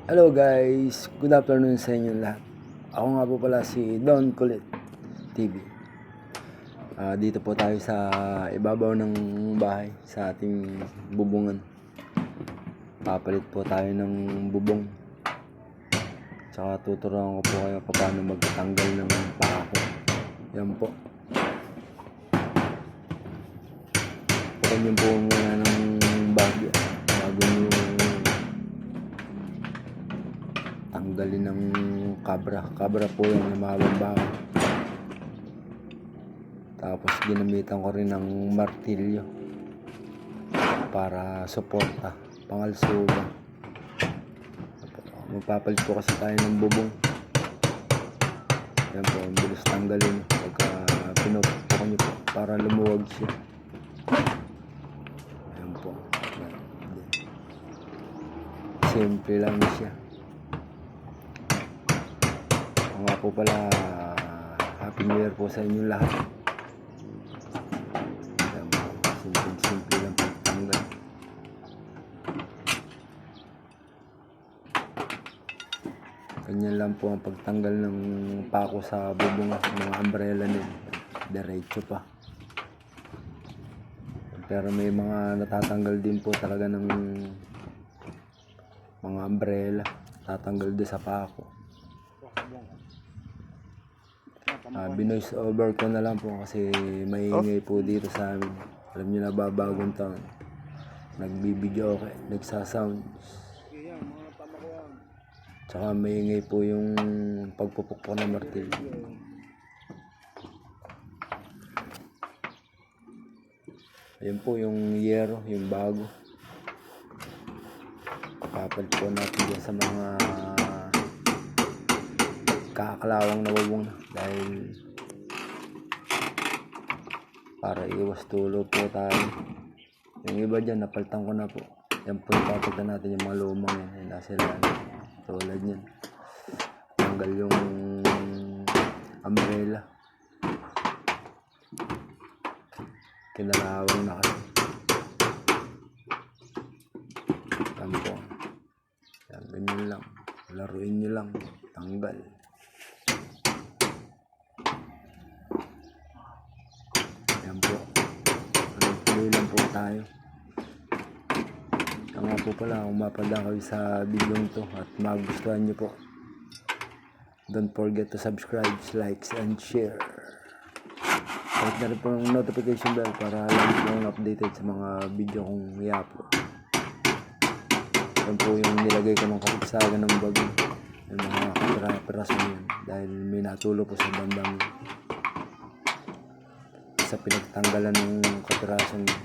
Hello guys, good afternoon sa inyo lahat. Ako nga po pala si Don Kulit TV. Dito po tayo sa ibabaw ng bahay sa ating bubungan. Papalit po tayo ng bubong. Tsaka tuturuan ko po kayo paano magtanggal ng pako. Yan po. Pagkan yun po muna ng bagyo bago nyo tanggalin ng kabra po yan, yung mahabang bako. Tapos ginamitan ko rin ng martilyo para suporta pangalsuga. Magpapalit po kasi tayo ng bubong. Yan po, ang bilis tanggalin pagka pinupok nyo po para lumuwag siya. Yan po, simple lang siya. Nga po pala, Happy New Year po sa inyong lahat. Simple lang pagtanggal. Ganyan lang po ang pagtanggal ng pako sa bubong, mga umbrella nila. Diretso pa. Pero may mga natatanggal din po talaga ng mga umbrella. Tatanggal din sa pako. Binoise over ko na lang po kasi maingay po dito sa amin. Alam nyo na babagong taon. Nagbibideo okay, nagsasound. Tsaka maingay po yung pagpupuk po ng martilyo. Ayan po yung yero, yung bago. Papalit po natin dyan sa mga kakalawang na bubong dahil para iwas tulo po tayo. Yung iba dyan napalitan ko na po. Yan po ipapalitan natin yung mga lumang yan. Nasa lang tulad yan. Tanggal yung umbrella. Kinalawang na kasi. Yan po. Yan, ganyan lang. Laruin nyo lang. Tanggal. Yan po. Tuloy lang po tayo. Nga po pala, kung mapadaan kayo sa video to at magustuhan nyo po, don't forget to subscribe, likes, and share. Kahit na rin po ng notification bell para lagi pong updated sa mga video kong i-upload. Yan po yung nilagay ko ng kapagsagan ng bago. Yung mga kapiraso yun. Dahil may natulo po sa bandang sa pinagtanggalan ng kapiraso yun.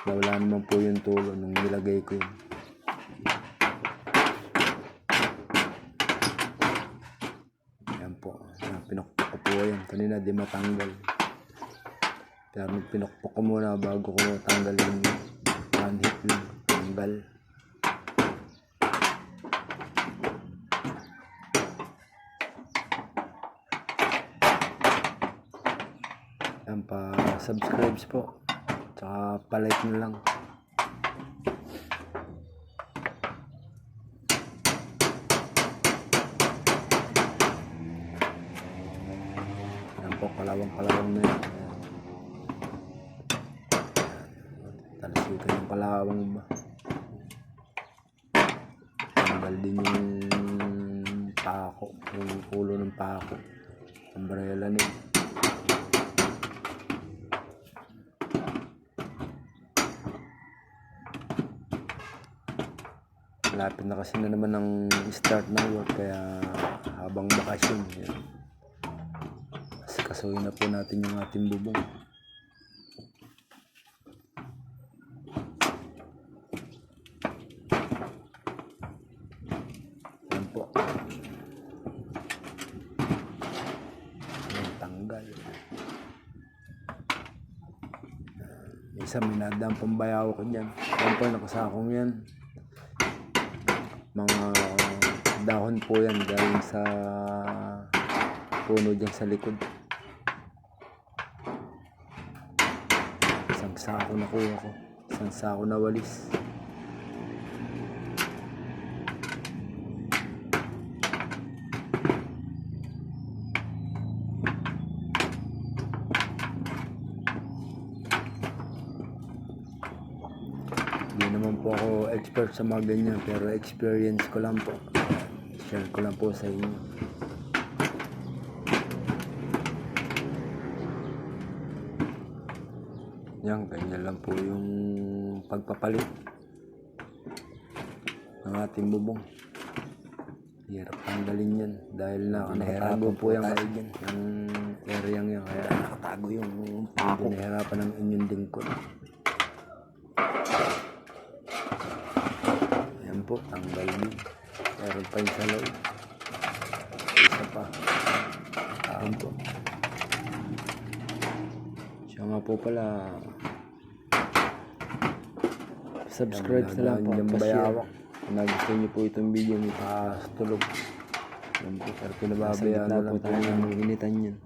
Nawala naman po yung tulo nung nilagay ko yun. Yan po. Pinukpok ko po yan. Kanina di matanggal. Kaya pinukpok ko muna bago ko tanggalin. One hit lang. Tanggal. Yan pa. Subscribe po. Tsaka palike nyo lang. Yan po, kalawang na yan. Talasikan yung kalawang ba. Tanggal din yung pako, yung ulo ng pako. Umbrella nila. Malapit na kasi na naman ang start ng work kaya habang bakasyon yan. Kasuhin na po natin yung ating bubong. Yan po. Yan, tanggal. Isa minadang pambayaw ko dyan. Yan po nakasakong yan. Mga dahon po yan galing sa puno dyan sa likod. Isang sako nakuha ko. isang sako na walis. Hindi naman po ako expert sa mga ganyan, pero experience ko lang po. Share ko lang po sa inyo. Yan, ganyan lang po yung pagpapalit ng ating bubong. Hirap tanggalin yan dahil nakatago po yung maigyan. Yung area yan, kaya nakatago yung pako. Nahihirapan ng inyong lingkod. Yan po, tanggal din. Meron pa yung sa loob. Isa pa. Ayan po. Siya nga po pala, subscribe na lang po, pa-share. Kung nagustuhan niyo po itong video, may tulog. Yan po, pero pinababayaan na lang po tayo ng initan yan.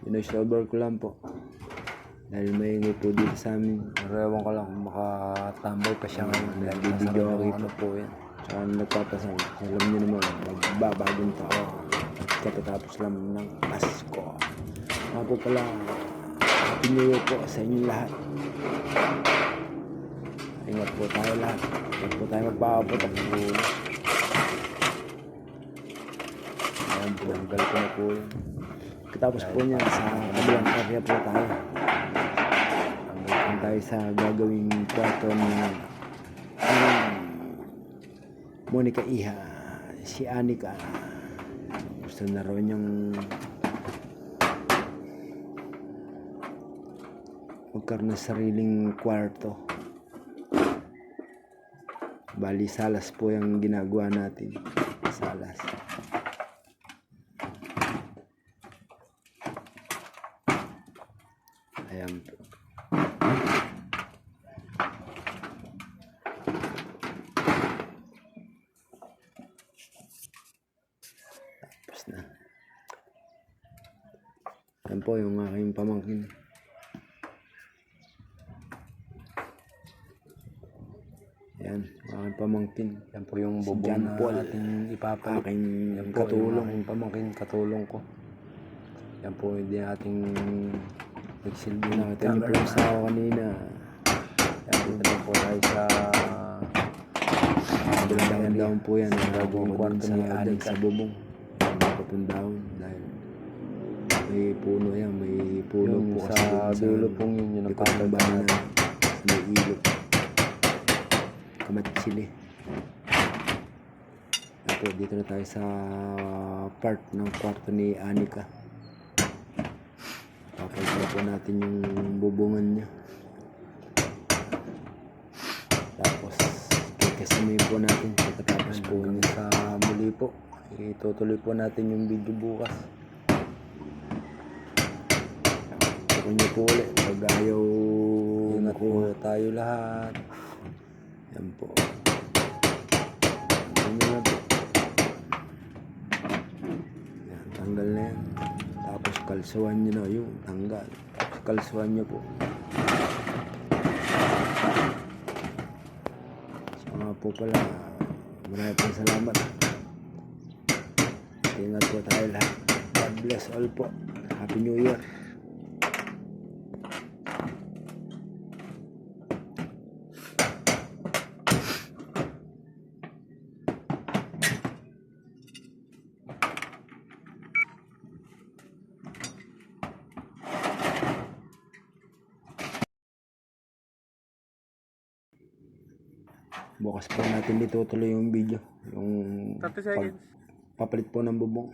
Inosover ko lang po. Dahil may ingay po dito sa amin. Pero ewan ko lang kung makatambay pa siya ngayon. Nagbibideo ako ito po yan. Saka nagpapasal. Alam niyo naman, magbabagong tao. At kapatapos lang ng Pasko. Mga po pala, Happy New Year po sa inyo lahat. Ingat po tayo lahat. Ingat po tayo magpapaputok. Ayan po, hanggal ko na po yun. Katapos po niya, sa kabilang area po tayo. Hanggang tayo sa gagawing kwarto ni Monica Iha, si Anika. Gusto na raw niyang magkaroon ng sariling kwarto. Bali, salas po yung ginagawa natin. Salas. Ayan po. Tapos na. Ayan po yung aking pamangkin. Yan, aking pamangkin. Yan po yung bubong na ating ipapalit. Aking katulong, yung pamangkin, katulong ko. Yan po hindi ating nagsilbi na. Ito niyo po yung sa ako kanina. Yan, dito na po tayo sa kabilang daon po yan. Ang gagawang kwarto ni Anik sa bubong. Ang napapong daon dahil may puno yan. May puno yung po sa dulo pong yun. Yung napapagbahan na sa may ilog. Kamatsili. Ito, dito na tayo sa part ng kwarto ni Anika. Papagpalit po natin yung bubungan niya. Tapos kikasamayin po natin. Pagkatapos po niya sa muli po, itutuloy po natin yung video bukas. Tukoy niyo po ulit. Pag ayaw nakuha tayo lahat. Yan po. Yan po. Yan, tanggal na yan. Tapos kalsuhan nyo na yung tanggal. Tapos kalsuhan nyo po. So nga po pala, maraming pong salamat. Ingat po tayo lahat. God bless all po. Happy New Year. Bukas po natin dito tuloy yung video. Yung 30 seconds. papalit po ng bubong.